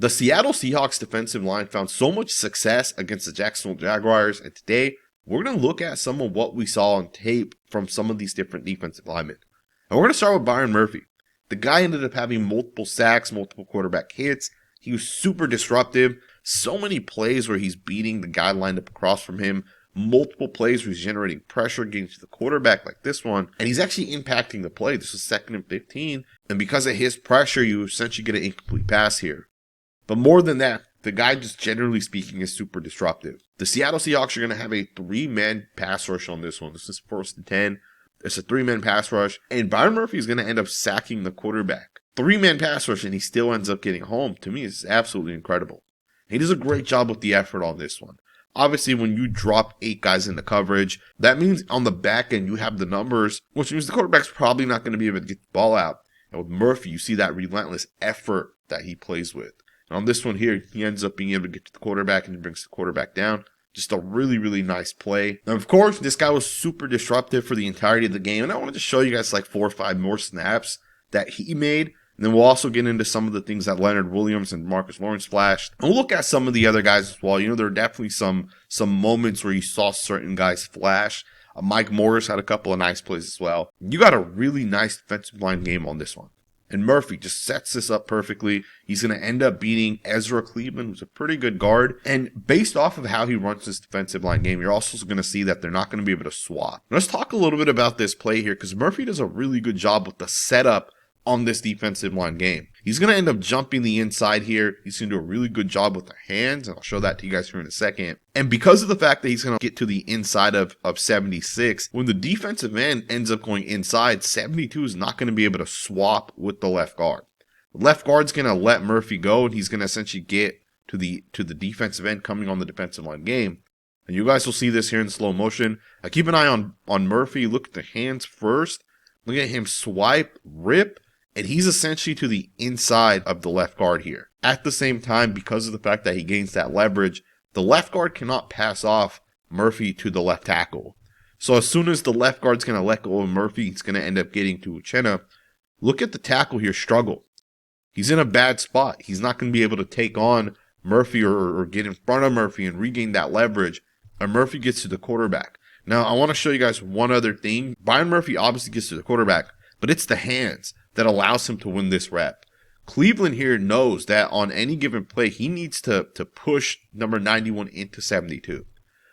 The Seattle Seahawks defensive line found so much success against the Jacksonville Jaguars, and today we're going to look at some of what we saw on tape from some of these different defensive linemen. And we're going to start with Byron Murphy. The guy ended up having multiple sacks, multiple quarterback hits. He was super disruptive. So many plays where he's beating the guy lined up across from him. Multiple plays where he's generating pressure, getting to the quarterback like this one. And he's actually impacting the play. This was 2nd and 15. And because of his pressure, you essentially get an incomplete pass here. But more than that, the guy just generally speaking is super disruptive. The Seattle Seahawks are going to have a 3-man pass rush on this one. This is 1st and 10. It's a 3-man pass rush. And Byron Murphy is going to end up sacking the quarterback. 3-man pass rush and he still ends up getting home. To me, it's absolutely incredible. He does a great job with the effort on this one. Obviously, when you drop 8 guys into coverage, that means on the back end you have the numbers, which means the quarterback's probably not going to be able to get the ball out. And with Murphy, you see that relentless effort that he plays with. On this one here, he ends up being able to get to the quarterback and he brings the quarterback down. Just a really, really nice play. And of course, this guy was super disruptive for the entirety of the game. And I wanted to show you guys like 4 or 5 more snaps that he made. And then we'll also get into some of the things that Leonard Williams and Demarcus Lawrence flashed. And we'll look at some of the other guys as well. You know, there are definitely some moments where you saw certain guys flash. Mike Morris had a couple of nice plays as well. You got a really nice defensive line game on this one. And Murphy just sets this up perfectly. He's going to end up beating Ezra Cleveland, who's a pretty good guard. And based off of how he runs this defensive line game, you're also going to see that they're not going to be able to swap. Let's talk a little bit about this play here, because Murphy does a really good job with the setup on this defensive line game. He's going to end up jumping the inside here. He's going to do a really good job with the hands, and I'll show that to you guys here in a second. And because of the fact that he's going to get to the inside of 76, when the defensive end ends up going inside, 72 is not going to be able to swap with the left guard. The left guard's going to let Murphy go, and he's going to essentially get to the defensive end coming on the defensive line game. And you guys will see this here in slow motion. Keep an eye on Murphy. Look at the hands first. Look at him swipe, rip. And he's essentially to the inside of the left guard here. At the same time, because of the fact that he gains that leverage, the left guard cannot pass off Murphy to the left tackle. So as soon as the left guard's going to let go of Murphy, he's going to end up getting to Uchenna. Look at the tackle here struggle. He's in a bad spot. He's not going to be able to take on Murphy or get in front of Murphy and regain that leverage. And Murphy gets to the quarterback. Now, I want to show you guys one other thing. Byron Murphy obviously gets to the quarterback, but it's the hands that allows him to win this rep. Cleveland here knows that on any given play, he needs to push number 91 into 72.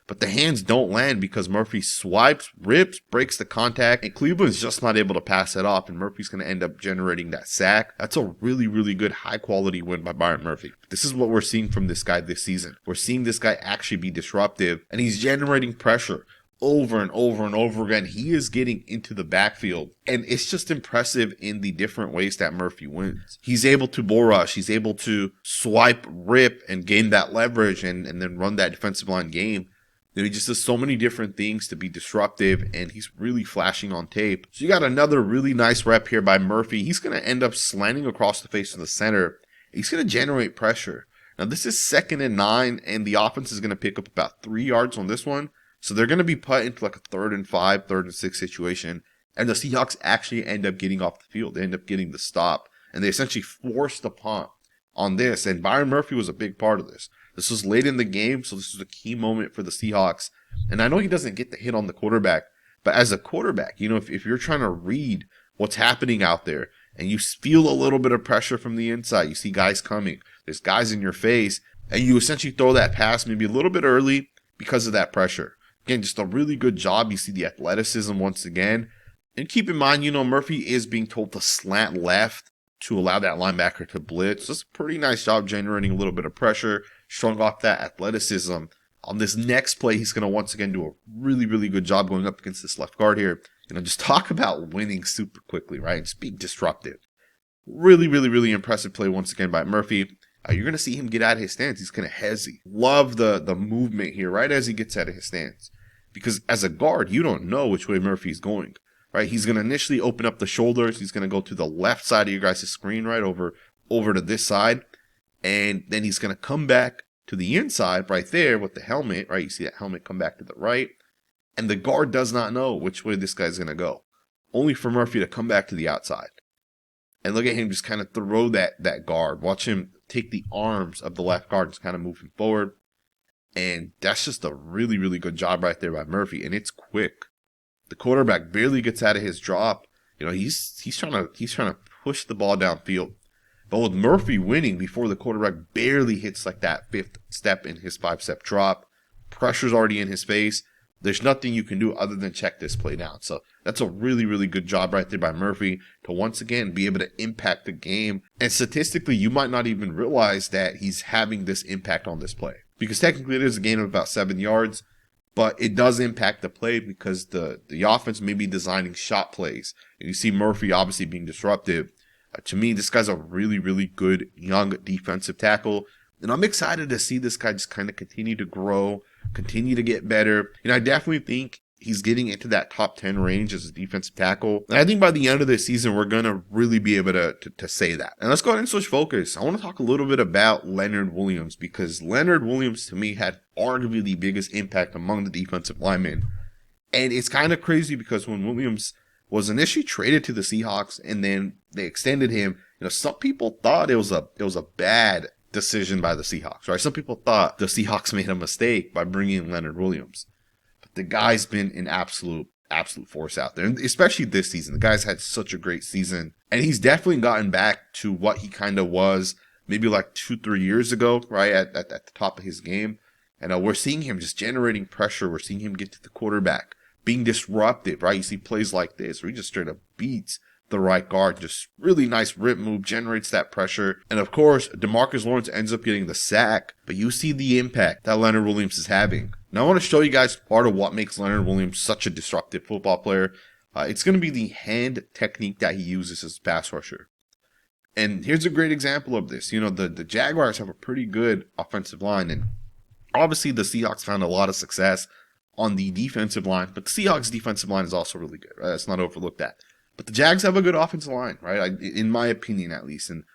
But the hands don't land because Murphy swipes, rips, breaks the contact, and Cleveland's just not able to pass it off, and Murphy's going to end up generating that sack. That's a really, really good high-quality win by Byron Murphy. This is what we're seeing from this guy this season. We're seeing this guy actually be disruptive, and he's generating pressure over and over and over again. He is getting into the backfield, and it's just impressive in the different ways that Murphy wins. He's able to bull rush, he's able to swipe, rip, and gain that leverage and then run that defensive line game. He just does so many different things to be disruptive, and he's really flashing on tape. So you got another really nice rep here by Murphy. He's going to end up slanting across the face of the center. He's going to generate pressure. Now this is 2nd and 9, and the offense is going to pick up about 3 yards on this one. So they're going to be put into like a 3rd and 5, 3rd and 6 situation. And the Seahawks actually end up getting off the field. They end up getting the stop. And they essentially forced the punt on this. And Byron Murphy was a big part of this. This was late in the game, so this was a key moment for the Seahawks. And I know he doesn't get the hit on the quarterback. But as a quarterback, you know, if you're trying to read what's happening out there, and you feel a little bit of pressure from the inside, you see guys coming, there's guys in your face, and you essentially throw that pass maybe a little bit early because of that pressure. Again, just a really good job. You see the athleticism once again. And keep in mind, you know, Murphy is being told to slant left to allow that linebacker to blitz. So it's a pretty nice job generating a little bit of pressure, showing off that athleticism. On this next play, he's going to once again do a really, really good job going up against this left guard here. You know, just talk about winning super quickly, right? Just being disruptive. Really, really, really impressive play once again by Murphy. You're going to see him get out of his stance. He's going to hesitate. Love the movement here right as he gets out of his stance. Because as a guard, you don't know which way Murphy's going, right? He's going to initially open up the shoulders. He's going to go to the left side of your guys' screen, right, over to this side. And then he's going to come back to the inside right there with the helmet, right? You see that helmet come back to the right. And the guard does not know which way this guy's going to go. Only for Murphy to come back to the outside. And look at him just kind of throw that guard. Watch him take the arms of the left guard and just kind of move him forward. And that's just a really, really good job right there by Murphy. And it's quick. The quarterback barely gets out of his drop. You know, he's trying to push the ball downfield. But with Murphy winning before the quarterback barely hits like that 5th step in his 5-step drop, pressure's already in his face. There's nothing you can do other than check this play down. So that's a really, really good job right there by Murphy to once again be able to impact the game. And statistically, you might not even realize that he's having this impact on this play. Because technically it is a gain of about 7 yards, but it does impact the play because the offense may be designing shot plays. And you see Murphy obviously being disruptive. To me, this guy's a really, really good young defensive tackle. And I'm excited to see this guy just kind of continue to grow, continue to get better. And I definitely think he's getting into that top 10 range as a defensive tackle. And I think by the end of the season, we're going to really be able to say that. And let's go ahead and switch focus. I want to talk a little bit about Leonard Williams because Leonard Williams, to me, had arguably the biggest impact among the defensive linemen. And it's kind of crazy because when Williams was initially traded to the Seahawks and then they extended him, you know, some people thought it was a bad decision by the Seahawks, right? Some people thought the Seahawks made a mistake by bringing in Leonard Williams. But the guy's been an absolute force out there, and especially this season. The guy's had such a great season, and he's definitely gotten back to what he kind of was maybe like 2-3 years ago, right? At the top of his game. And we're seeing him just generating pressure. We're seeing him get to the quarterback, being disruptive, right? You see plays like this where he just straight up beats the right guard. Just really nice rip move, generates that pressure. And of course, Demarcus Lawrence ends up getting the sack, but you see the impact that Leonard Williams is having. Now I want to show you guys part of what makes Leonard Williams such a disruptive football player. It's going to be the hand technique that he uses as a pass rusher. And here's a great example of this. You know, the Jaguars have a pretty good offensive line, and obviously the Seahawks found a lot of success on the defensive line, but the Seahawks defensive line is also really good, right? Let's not overlook that. But the Jags have a good offensive line, right? In my opinion, at least. And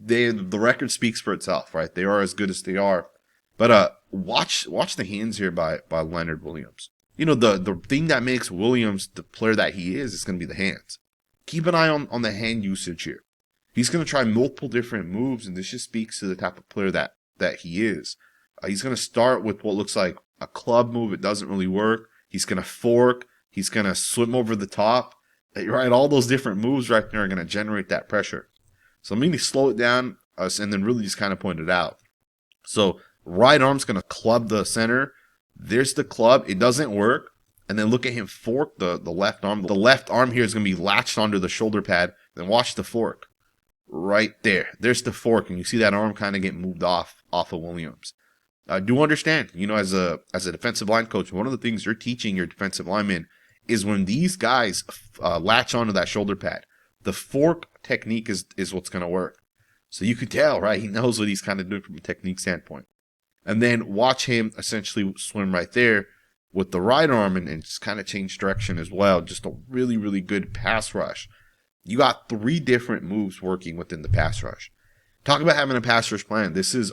the record speaks for itself, right? They are as good as they are. But watch the hands here by Leonard Williams. You know, the thing that makes Williams the player that he is going to be the hands. Keep an eye on the hand usage here. He's going to try multiple different moves, and this just speaks to the type of player that he is. He's going to start with what looks like a club move. It doesn't really work. He's going to fork. He's going to swim over the top. Right, all those different moves right there are going to generate that pressure. So I'm going to slow it down and then really just kind of point it out. So right arm's going to club the center. There's the club. It doesn't work. And then look at him fork the left arm. The left arm here is going to be latched onto the shoulder pad. Then watch the fork. Right there. There's the fork. And you see that arm kind of get moved off of Williams. I do understand, you know, as a defensive line coach, one of the things you're teaching your defensive linemen is when these guys latch onto that shoulder pad, the fork technique is what's going to work. So you could tell, right? He knows what he's kind of doing from a technique standpoint. And then watch him essentially swim right there with the right arm and just kind of change direction as well. Just a really, really good pass rush. You got 3 different moves working within the pass rush. Talk about having a pass rush plan. This is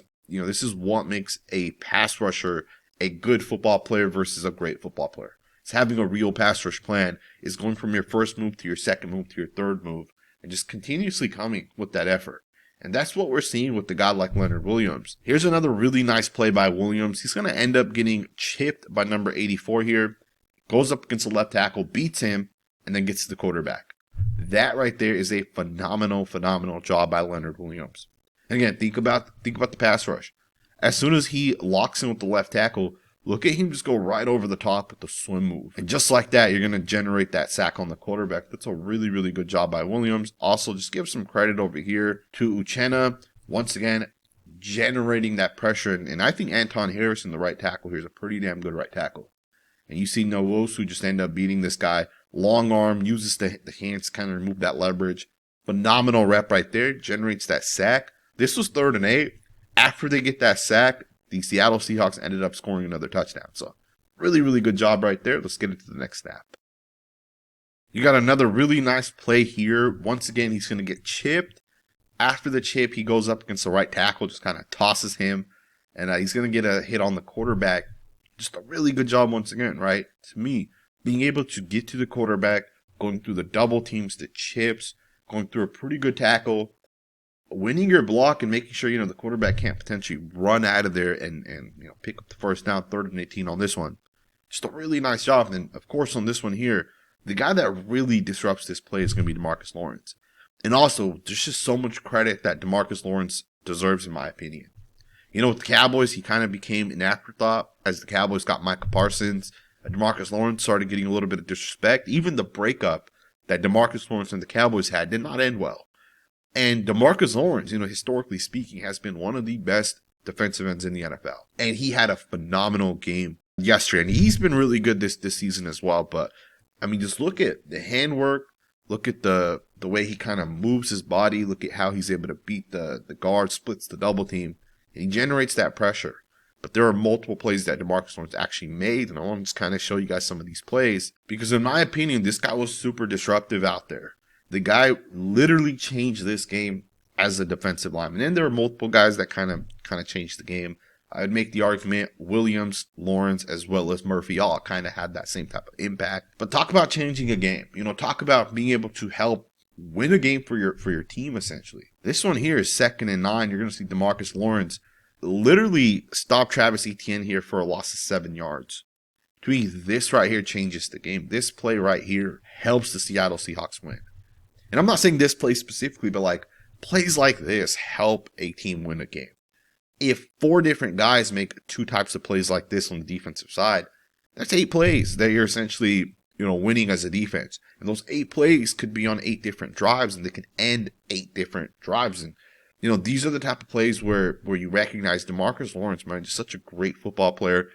what makes a pass rusher a good football player versus a great football player. It's having a real pass rush plan, is going from your first move to your second move to your third move, and just continuously coming with that effort. And that's what we're seeing with the guy like Leonard Williams. Here's another really nice play by Williams. He's going to end up getting chipped by number 84 here, goes up against the left tackle, beats him, and then gets to the quarterback. That right there is a phenomenal job by Leonard Williams. And again, think about the pass rush. As soon as he locks in with the left tackle, look at him just go right over the top with the swim move. And just like that, you're going to generate that sack on the quarterback. That's a really, really good job by Williams. Also, just give some credit over here to Uchenna. Once again, generating that pressure. And I think Anton Harrison, the right tackle here, is a pretty damn good right tackle. And you see Nwosu just end up beating this guy. Long arm, uses the hands to kind of remove that leverage. Phenomenal rep right there. Generates that sack. This was 3rd and 8. After they get that sack, the Seattle Seahawks ended up scoring another touchdown. So really, really good job right there. Let's get into the next snap. You got another really nice play here. Once again, he's going to get chipped. After the chip, he goes up against the right tackle, just kind of tosses him. And he's going to get a hit on the quarterback. Just a really good job once again, right? To me, being able to get to the quarterback, going through the double teams, the chips, going through a pretty good tackle. winning your block and making sure, the quarterback can't potentially run out of there and pick up the first down, 3rd and 18 on this one. Just a really nice job. And of course, on this one here, the guy that really disrupts this play is going to be Demarcus Lawrence. And also, there's just so much credit that Demarcus Lawrence deserves, in my opinion. With the Cowboys, he kind of became an afterthought as the Cowboys got Micah Parsons. Demarcus Lawrence started getting a little bit of disrespect. Even the breakup that Demarcus Lawrence and the Cowboys had did not end well. And Demarcus Lawrence, historically speaking, has been one of the best defensive ends in the NFL. And he had a phenomenal game yesterday. And he's been really good this season as well. But, just look at the handwork. Look at the way he kind of moves his body. Look at how he's able to beat the guard, splits the double team. And he generates that pressure. But there are multiple plays that Demarcus Lawrence actually made. And I want to just kind of show you guys some of these plays. Because in my opinion, this guy was super disruptive out there. The guy literally changed this game as a defensive lineman. And there are multiple guys that kind of changed the game. I would make the argument Williams, Lawrence, as well as Murphy all kind of had that same type of impact. But talk about changing a game. Talk about being able to help win a game for your team, essentially. This one here is 2nd and 9. You're going to see Demarcus Lawrence literally stop Travis Etienne here for a loss of 7 yards. To me, this right here changes the game. This play right here helps the Seattle Seahawks win. And I'm not saying this play specifically, but plays like this help a team win a game. If 4 different guys make 2 types of plays like this on the defensive side, that's 8 plays that you're essentially, winning as a defense. And those 8 plays could be on 8 different drives, and they can end 8 different drives. And, these are the type of plays where you recognize Demarcus Lawrence, man, just such a great football player.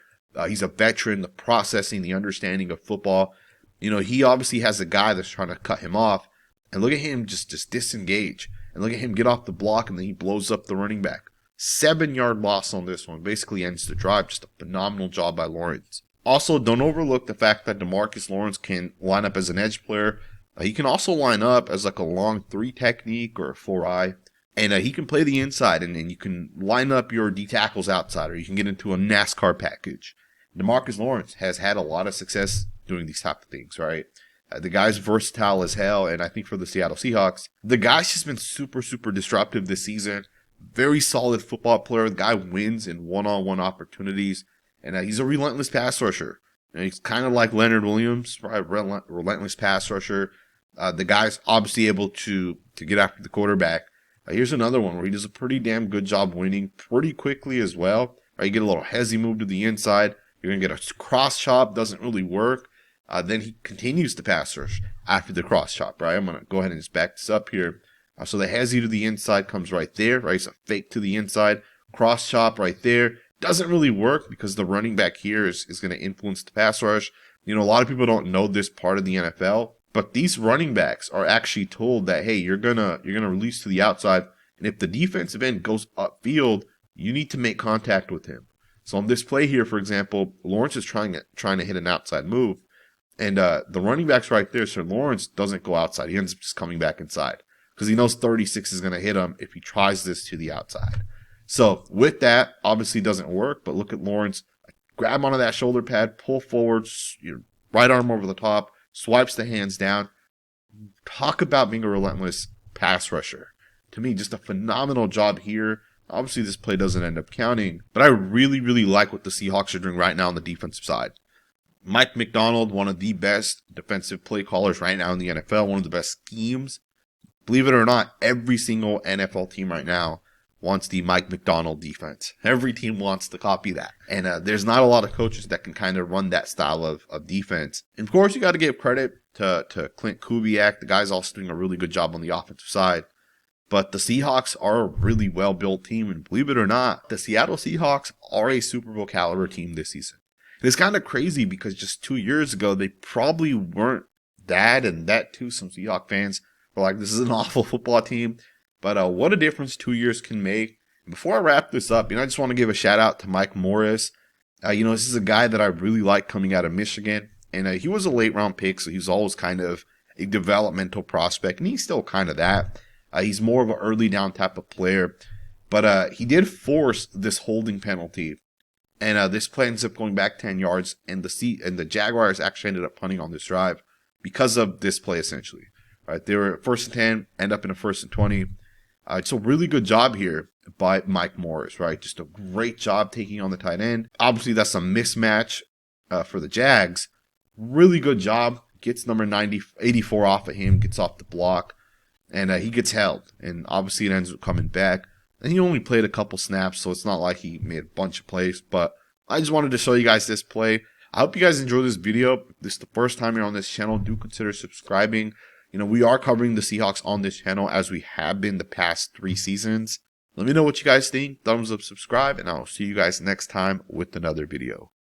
He's a veteran, the processing, the understanding of football. He obviously has a guy that's trying to cut him off. And look at him just disengage. And look at him get off the block, and then he blows up the running back. 7-yard loss on this one. Basically ends the drive. Just a phenomenal job by Lawrence. Also, don't overlook the fact that Demarcus Lawrence can line up as an edge player. He can also line up as a long 3 technique or a 4-eye. And he can play the inside, and then you can line up your D tackles outside, or you can get into a NASCAR package. Demarcus Lawrence has had a lot of success doing these type of things, right? The guy's versatile as hell, and I think for the Seattle Seahawks, the guy's just been super, super disruptive this season. Very solid football player. The guy wins in one-on-one opportunities, and he's a relentless pass rusher. He's kind of like Leonard Williams, right? Relentless pass rusher. The guy's obviously able to get after the quarterback. Here's another one where he does a pretty damn good job winning pretty quickly as well. Right, you get a little hezzy move to the inside. You're going to get a cross chop. Doesn't really work. Then he continues to pass rush after the cross chop, right? I'm going to go ahead and just back this up here. So the hezzy to the inside comes right there, right? It's a fake to the inside. Cross chop right there. Doesn't really work because the running back here is going to influence the pass rush. A lot of people don't know this part of the NFL. But these running backs are actually told that, hey, you're gonna release to the outside, and if the defensive end goes upfield, you need to make contact with him. So on this play here, for example, Lawrence is trying to hit an outside move, and the running back's right there, so Lawrence doesn't go outside. He ends up just coming back inside because he knows 36 is going to hit him if he tries this to the outside. So with that, obviously doesn't work, but look at Lawrence. Grab onto that shoulder pad, pull forward, your right arm over the top, swipes the hands down. Talk about being a relentless pass rusher. To me, just a phenomenal job here. Obviously, this play doesn't end up counting, but I really, really like what the Seahawks are doing right now on the defensive side. Mike Macdonald, one of the best defensive play callers right now in the NFL, one of the best schemes. Believe it or not, every single NFL team right now wants the Mike Macdonald defense. Every team wants to copy that. And there's not a lot of coaches that can kind of run that style of defense. And of course, you got to give credit to Clint Kubiak. The guy's also doing a really good job on the offensive side. But the Seahawks are a really well-built team. And believe it or not, the Seattle Seahawks are a Super Bowl caliber team this season. And it's kind of crazy because just 2 years ago, they probably weren't that, and that too, some Seahawks fans were like, this is an awful football team. But what a difference 2 years can make. Before I wrap this up, I just want to give a shout out to Mike Morris. This is a guy that I really like coming out of Michigan. And he was a late round pick, so he was always kind of a developmental prospect. And he's still kind of that. He's more of an early down type of player. But he did force this holding penalty. And this play ends up going back 10 yards. And the Jaguars actually ended up punting on this drive because of this play, essentially. Right, they were 1st and 10, end up in a 1st and 20. It's a really good job here by Mike Morris, right? Just a great job taking on the tight end. Obviously, that's a mismatch for the Jags. Really good job. Gets number 84 off of him, gets off the block, and he gets held. And obviously, it ends up coming back. And he only played a couple snaps, so it's not like he made a bunch of plays. But I just wanted to show you guys this play. I hope you guys enjoyed this video. If this is the first time you're on this channel, do consider subscribing. You know, we are covering the Seahawks on this channel as we have been the past 3 seasons. Let me know what you guys think. Thumbs up, subscribe, and I'll see you guys next time with another video.